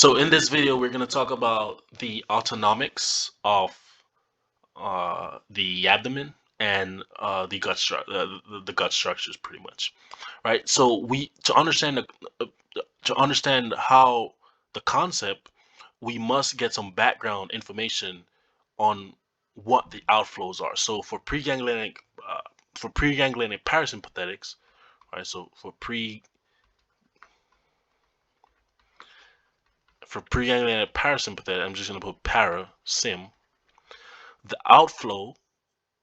So in this video, we're going to talk about the autonomics of the abdomen and the the gut structures, pretty much, right? So we to understand how the concept, we must get some background information on what the outflows are. So for preganglionic parasympathetics, right? So for preganglionic parasympathetic, I'm just going to put para sim. The outflow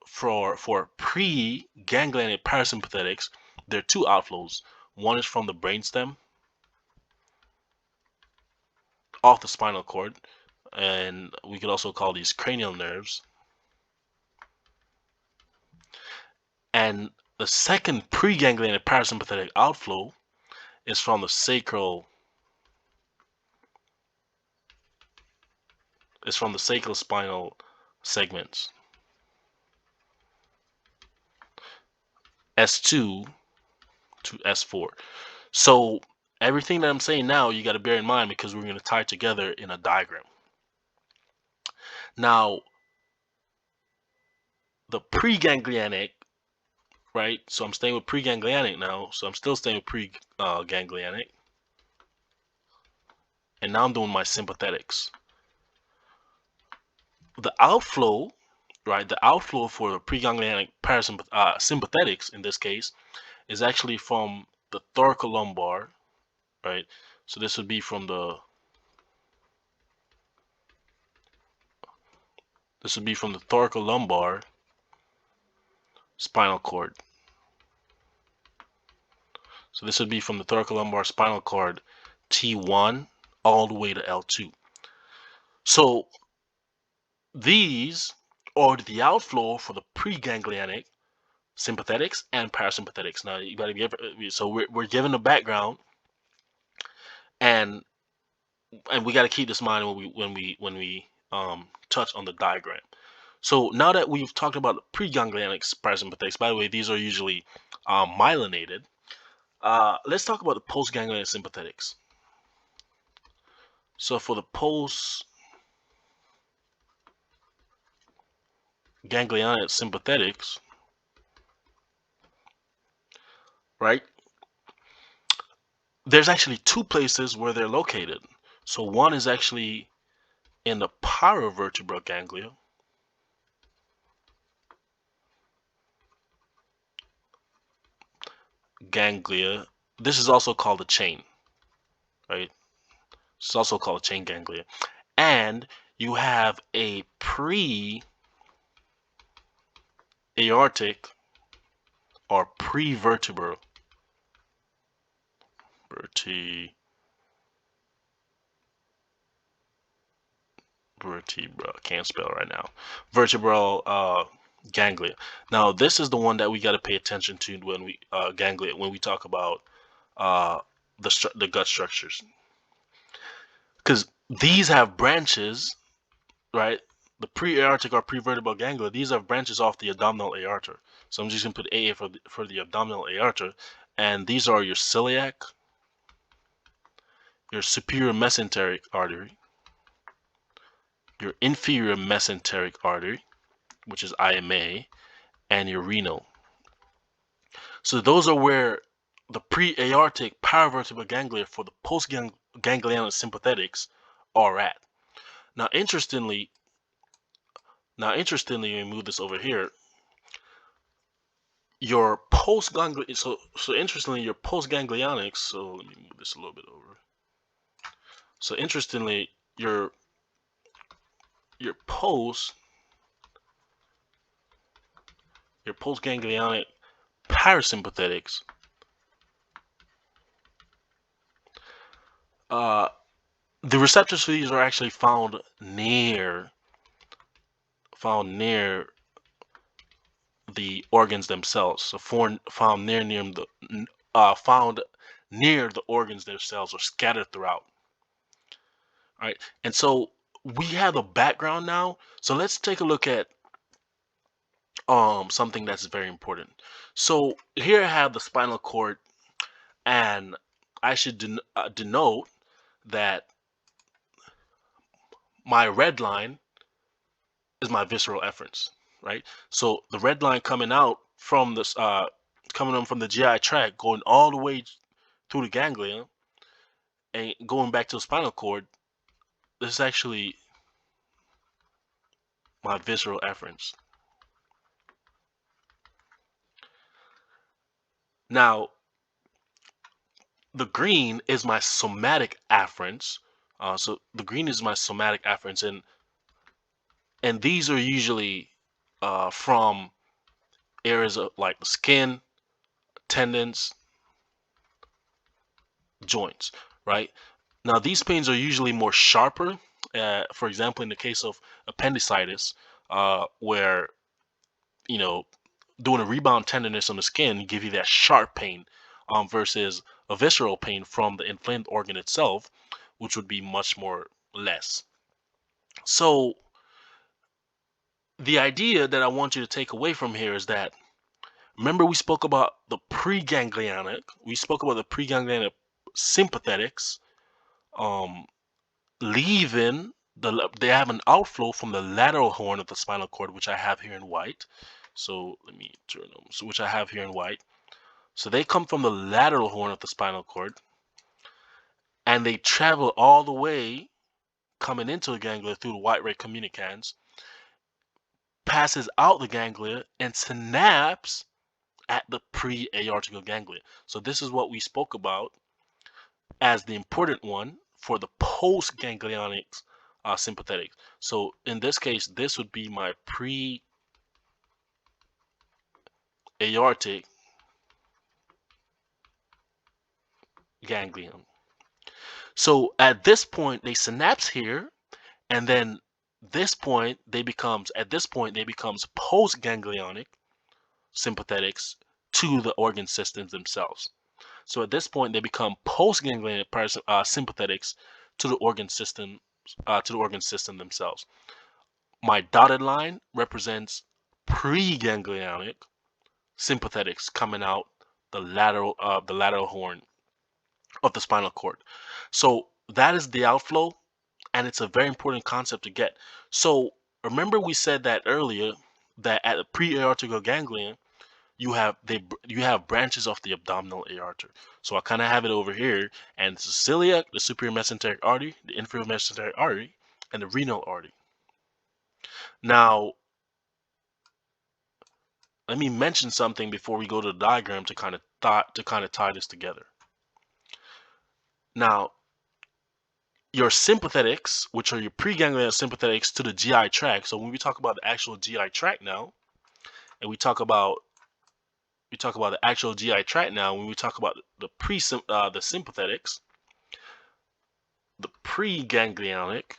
for pre-ganglionic parasympathetics, there are two outflows. One is from the brainstem off the spinal cord, and we could also call these cranial nerves. And the second pre-ganglionic parasympathetic outflow is from the sacral spinal segments, S2 to S4. So everything that I'm saying now, you got to bear in mind because we're going to tie it together in a diagram. Now, the preganglionic, right? So I'm staying with preganglionic now. So I'm still staying with preganglionic. And now I'm doing my sympathetics. The outflow, right? The outflow for the preganglionic sympathetics in this case is actually from the thoracolumbar, right? So this would be from the thoracolumbar spinal cord. So this would be from the thoracolumbar spinal cord T1 all the way to L2. So these are the outflow for the preganglionic sympathetics and parasympathetics. Now you gotta give, so we're given the background, and we got to keep this in mind when we touch on the diagram. So now that we've talked about the preganglionic parasympathetics, by the way, these are usually myelinated. Let's talk about the postganglionic sympathetics. So for the postganglionic sympathetics, right? There's actually two places where they're located. So one is actually in the paravertebral ganglia. This is also called a chain, right? It's also called a chain ganglia. And you have a pre-aortic or prevertebral can't spell right now, vertebral ganglia. Now this is the one that we got to pay attention to when we ganglia, when we talk about the gut structures, because these have branches, right? The pre-aortic or prevertebral ganglia, these have branches off the abdominal aorta. So I'm just gonna put AA for the abdominal aorta, and these are your celiac, your superior mesenteric artery, your inferior mesenteric artery, which is IMA, and your renal. So those are where the pre-aortic paravertebral ganglia for the postganglionic sympathetics are at. Now, interestingly, we move this over here. Your postganglionic, so interestingly, your postganglionics. So let me move this a little bit over. So interestingly, your postganglionic parasympathetics, the receptors for these are actually found near the organs themselves. So found near the organs themselves, or scattered throughout. All right, and so we have a background now. So let's take a look at something that's very important. So here I have the spinal cord, and I should denote that my red line is my visceral efferents, right? So the red line coming out from this, coming on from the GI tract, going all the way through the ganglia and going back to the spinal cord, this is actually my visceral efferents. Now, the green is my somatic afferents. So the green is my somatic afferents, and these are usually from areas of like the skin, tendons, joints, right? Now these pains are usually more sharper. For example, in the case of appendicitis, where you know doing a rebound tenderness on the skin give you that sharp pain, versus a visceral pain from the inflamed organ itself, which would be much more less. So the idea that I want you to take away from here is that, remember we spoke about the preganglionic, sympathetics, leaving they have an outflow from the lateral horn of the spinal cord, which I have here in white. So let me turn them. So which I have here in white. So they come from the lateral horn of the spinal cord, and they travel all the way coming into the ganglia through the white ray communicans, passes out the ganglia, and synapse at the pre-aortic ganglia. So this is what we spoke about as the important one for the post-ganglionic sympathetics. So in this case, this would be my pre-aortic ganglion. So at this point, they synapse here, and then at this point they becomes post-ganglionic sympathetics to the organ systems themselves. So at this point, they become post-ganglionic sympathetics to the organ system themselves. My dotted line represents pre-ganglionic sympathetics coming out the lateral horn of the spinal cord. So that is the outflow, and it's a very important concept to get. So remember we said that earlier, that at the pre-aortic ganglion, you have branches of the abdominal aorta. So I kind of have it over here, and it's the celiac, the superior mesenteric artery, the inferior mesenteric artery, and the renal artery. Now, let me mention something before we go to the diagram to kind of tie this together. Now, your sympathetics, which are your preganglionic sympathetics to the GI tract. So when we talk about the actual GI tract now, and we talk about the actual GI tract now, when we talk about the sympathetics, the preganglionic,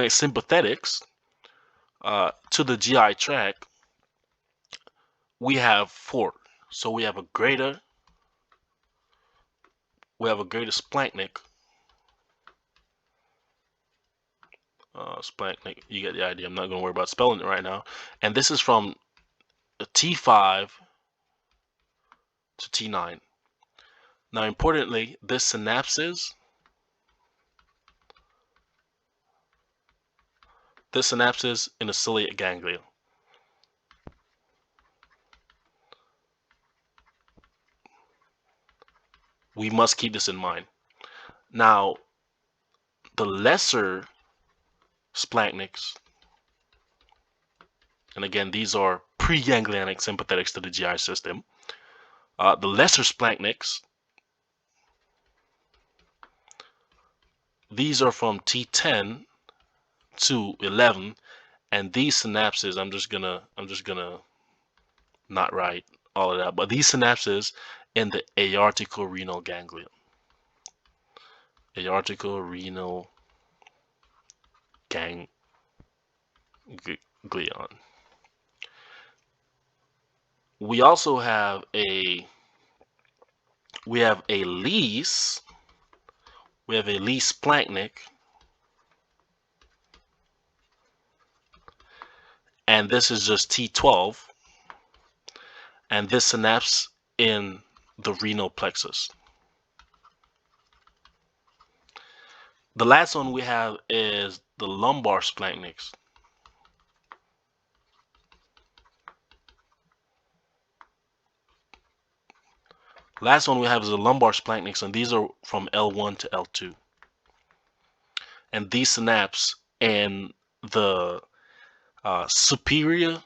sympathetics to the GI tract, we have 4. So we have a greater splanchnic. Splanchnic, you get the idea. I'm not going to worry about spelling it right now. And this is from the T5 to T9. Now, importantly, this synapses in the celiac ganglia. We must keep this in mind. Now, the lesser splanchnics, and again, these are preganglionic sympathetics to the GI system. The lesser splanchnics, these are from T10 to 11, and these synapses, I'm just gonna not write all of that, but these synapses in the aortico-renal ganglion. Aortico-renal ganglion. We also have a lease splanchnic, and this is just T12, and this synapse in the renal plexus. The last one we have is the lumbar splanchniks. Last one we have is the lumbar splanchniks, and these are from L1 to L2. And these synapse in the superior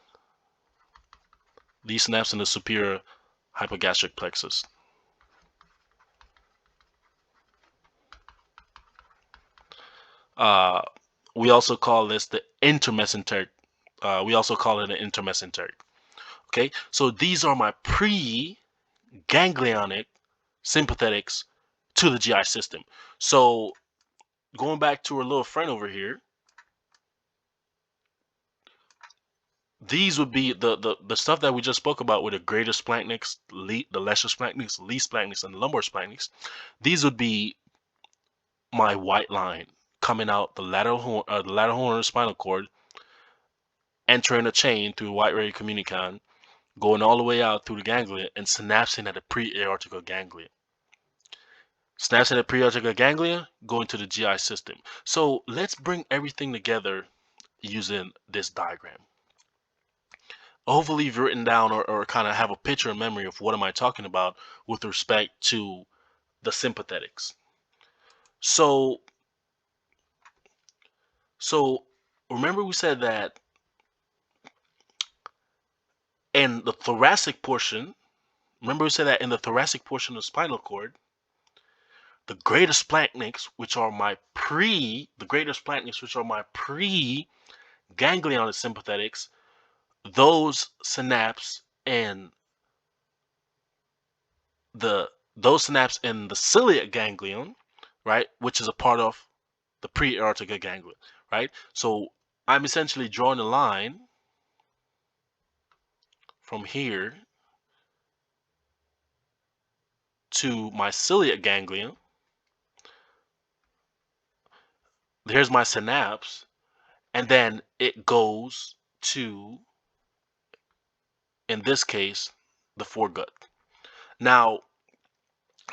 hypogastric plexus. We also call this the intermesenteric. We also call it an intermesenteric. Okay, so these are my pre-ganglionic sympathetics to the GI system. So going back to our little friend over here, these would be the stuff that we just spoke about with the greater splanchniks, the lesser splanchniks, least splanchniks, and the lumbar splanchniks. These would be my white line coming out the lateral horn of the spinal cord, entering a chain through white ray communicon, going all the way out through the ganglia and synapsing at the pre-aortic ganglia. Synapsing at pre-aortic ganglia, going to the GI system. So let's bring everything together using this diagram. Hopefully you've written down or kind of have a picture in memory of what am I talking about with respect to the sympathetics. So remember we said that in the thoracic portion, of the spinal cord, the greater splanchniks, which are my pre-ganglionic sympathetics, those synapse in the ciliac ganglion, right, which is a part of the pre-aortic ganglion, right? So I'm essentially drawing a line from here to my ciliac ganglion. Here's my synapse, and then it goes to, in this case, the foregut. Now,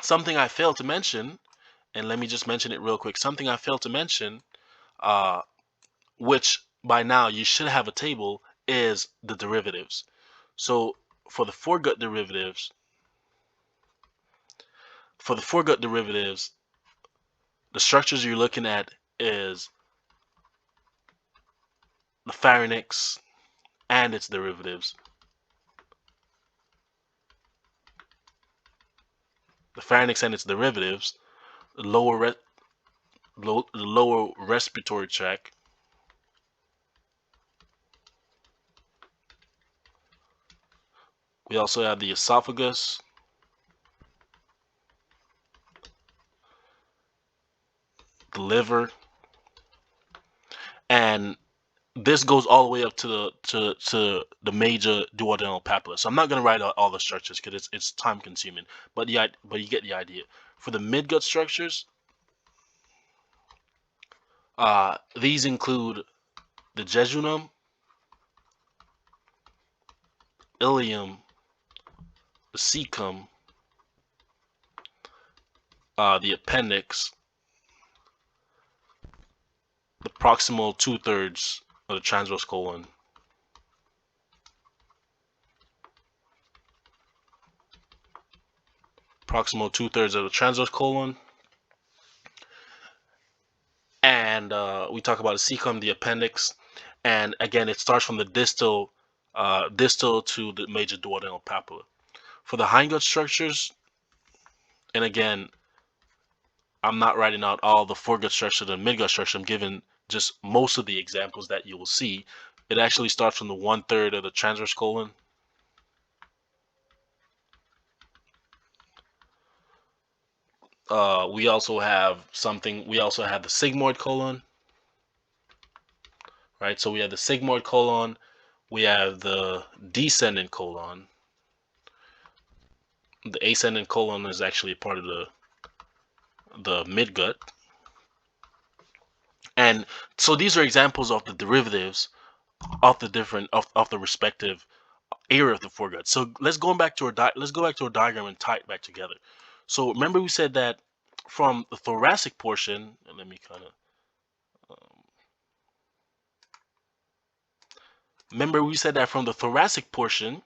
something I failed to mention, and let me just mention it real quick. Something I failed to mention, which by now you should have a table, is the derivatives. So for the foregut derivatives, the structures you're looking at is the pharynx and its derivatives. The lower respiratory tract, we also have the esophagus, the liver, and this goes all the way up to the major duodenal papilla. So I'm not going to write out all the structures because it's time consuming, but you get the idea. For the midgut structures, these include the jejunum, ileum, the cecum, the appendix, the proximal 2/3 of the transverse colon, and we talk about the cecum, the appendix, and again it starts from the distal to the major duodenal papilla. For the hindgut structures, and again I'm not writing out all the foregut structure, the midgut structure, I'm giving just most of the examples that you will see. It actually starts from the 1/3 of the transverse colon, we also have the sigmoid colon, right? So we have the sigmoid colon, we have the descending colon. The ascending colon is actually a part of the midgut. And so these are examples of the derivatives of the respective area of the foregut. So let's go back to our diagram and tie it back together. So remember we said that from the thoracic portion, and let me kind of remember we said that from the thoracic portion,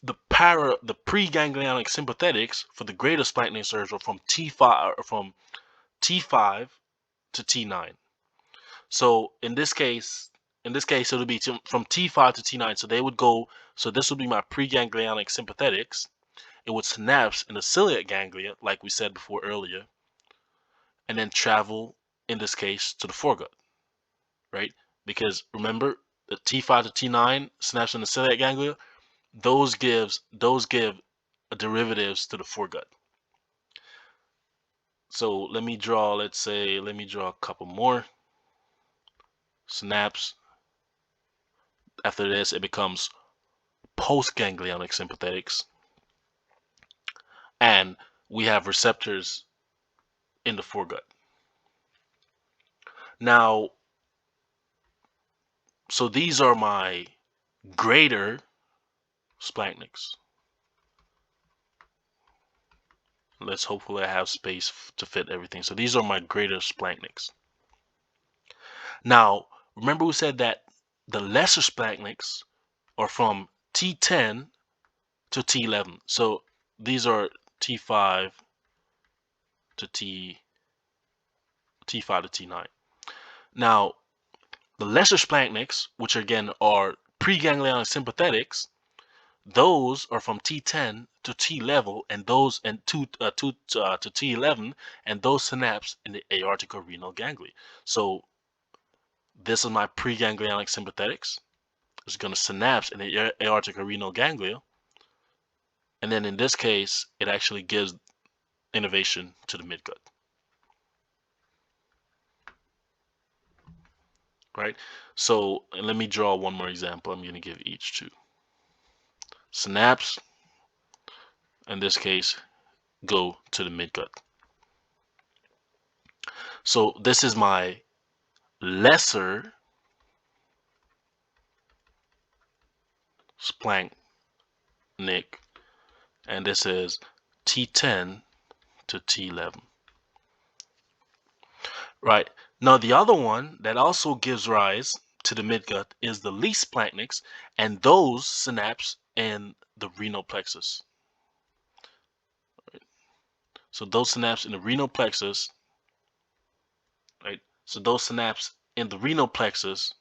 the preganglionic sympathetics for the greater splanchnic nerves are from T5 to T9. So in this case, it'll be from T5 to T9. So they would go. So this would be my preganglionic sympathetics. It would synapse in the celiac ganglia, like we said before earlier, and then travel in this case to the foregut, right? Because remember, the T5 to T9 synapse in the celiac ganglia, those give derivatives to the foregut. So let me draw a couple more. Synapse. After this, it becomes postganglionic sympathetics. And we have receptors in the foregut. Now, so these are my greater splanchniks. Let's hopefully I have space to fit everything. So these are my greater splanchniks. Now, remember we said that the lesser splanchniks are from T10 to T11. So these are T5 to T5 to T9. Now, the lesser splanchniks, which again are preganglionic sympathetics, those are from T10 to T11, and those to T11, and those synapse in the aortic-renal ganglia. So this is my preganglionic sympathetics. It's going to synapse in the aortic-renal ganglia, and then in this case, it actually gives innervation to the midgut. Right? So let me draw one more example. I'm going to give each two. Synapse, in this case, go to the midgut. So this is my lesser splanchnic, and this is T10 to T11. Right. Now the other one that also gives rise to the midgut is the least splanchniks, and those synapse in the renal plexus. Right. So those synapse in the renal plexus, right? So those synapse in the renal plexus,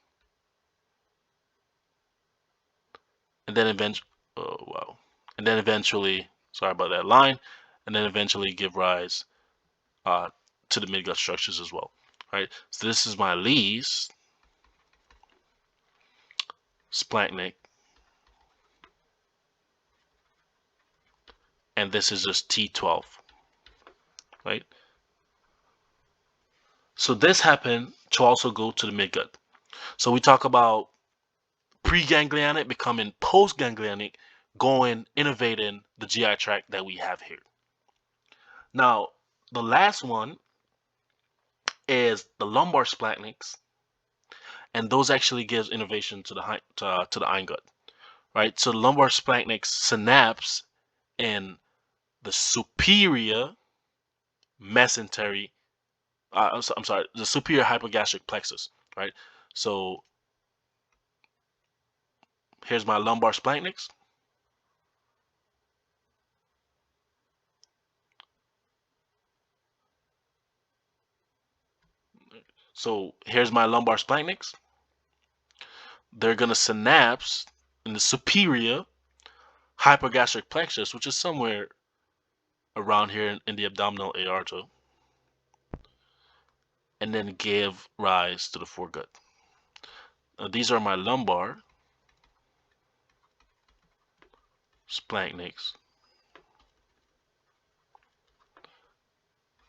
and then eventually, sorry about that line, and then eventually give rise to the midgut structures as well. Right. So this is my least splanchnic, and this is just T12, right? So this happened to also go to the midgut. So we talk about preganglionic becoming postganglionic, innervating the GI tract that we have here. Now, the last one is the lumbar splatniks, and those actually gives innervation to the hindgut, right? So the lumbar splatniks synapse in the superior mesentery. I'm sorry, the superior hypogastric plexus, right? So here's my lumbar splatniks. So here's my lumbar splatniks. They're going to synapse in the superior hypogastric plexus, which is somewhere around here in the abdominal aorta, and then give rise to the foregut. Now, these are my lumbar splatniks,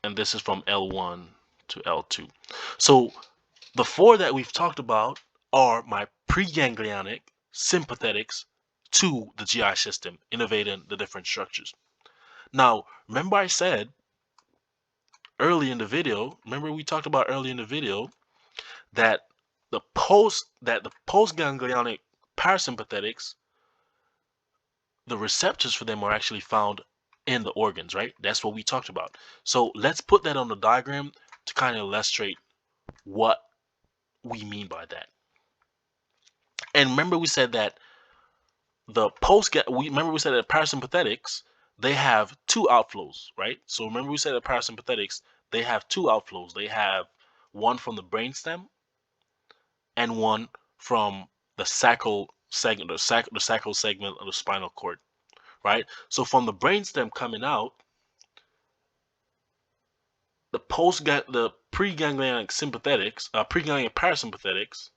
and this is from L1 to L2. So the four that we've talked about are my preganglionic sympathetics to the GI system, innervating the different structures. Now, remember I said early in the video, we talked about early in the video that the postganglionic parasympathetics, the receptors for them are actually found in the organs, right? That's what we talked about. So let's put that on the diagram to kind of illustrate what we mean by that. And remember we said that we said that parasympathetics, they have two outflows, right? So remember we said that parasympathetics, they have two outflows. They have one from the brainstem and one from the sacral segment, the sacral segment of the spinal cord, right? So from the brainstem coming out, the preganglionic sympathetics, preganglionic parasympathetics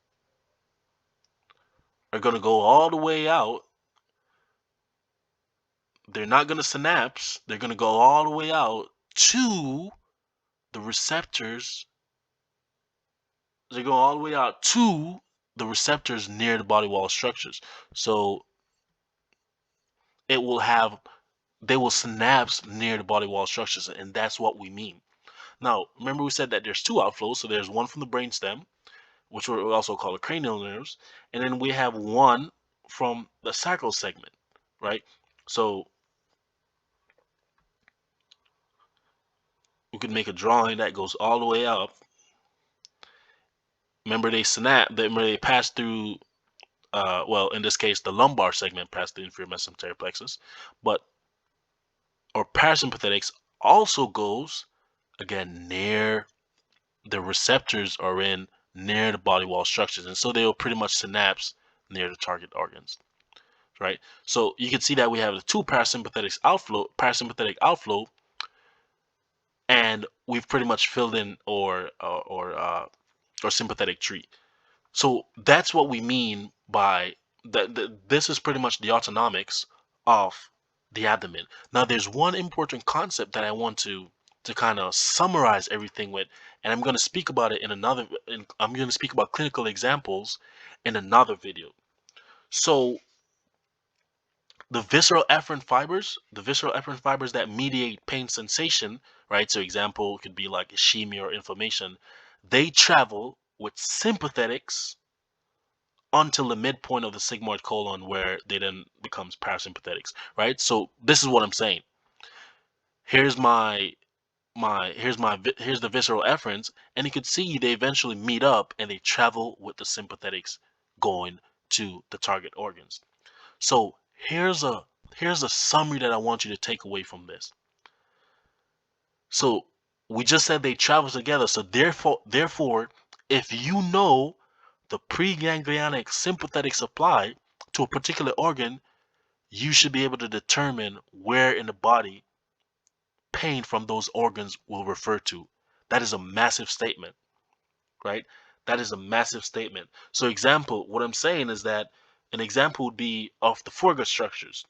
are going to go all the way out. They're not going to synapse. They're going to go all the way out to the receptors. They go all the way out to the receptors near the body wall structures. So it will have, they will synapse near the body wall structures, and that's what we mean. Now, remember we said that there's two outflows. So there's one from the brainstem, which we also call the cranial nerves, and then we have one from the sacral segment, right? So we could make a drawing that goes all the way up. Remember they pass through, well, in this case, the lumbar segment passed through the inferior mesenteric plexus, but, or parasympathetics also goes, again, near the receptors are in near the body wall structures, and so they'll pretty much synapse near the target organs, right? So you can see that we have the two parasympathetic outflow, and we've pretty much filled in or sympathetic tree. So that's what we mean by that. This is pretty much the autonomics of the abdomen. Now, there's one important concept that I want to kind of summarize everything with, and I'm going to speak about it I'm going to speak about clinical examples in another video. So the visceral efferent fibers that mediate pain sensation, right? So example could be like ischemia or inflammation. They travel with sympathetics until the midpoint of the sigmoid colon, where they then becomes parasympathetics, right? So this is what I'm saying. Here's the visceral efferents, and you can see they eventually meet up and they travel with the sympathetics going to the target organs. So here's a summary that I want you to take away from this. So we just said they travel together. So therefore, if you know the preganglionic sympathetic supply to a particular organ, you should be able to determine where in the body pain from those organs will refer to. That is a massive statement, right? That is a massive statement. So example, what I'm saying is that an example would be of the foregut structures,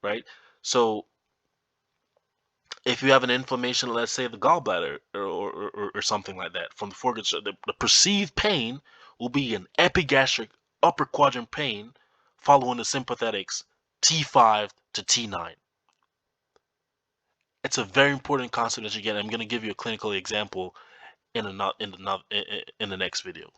right? So if you have an inflammation, let's say the gallbladder or something like that from the foregut, the perceived pain will be an epigastric upper quadrant pain following the sympathetics T5 to T9. It's a very important concept that you get. I'm going to give you a clinical example in the next video.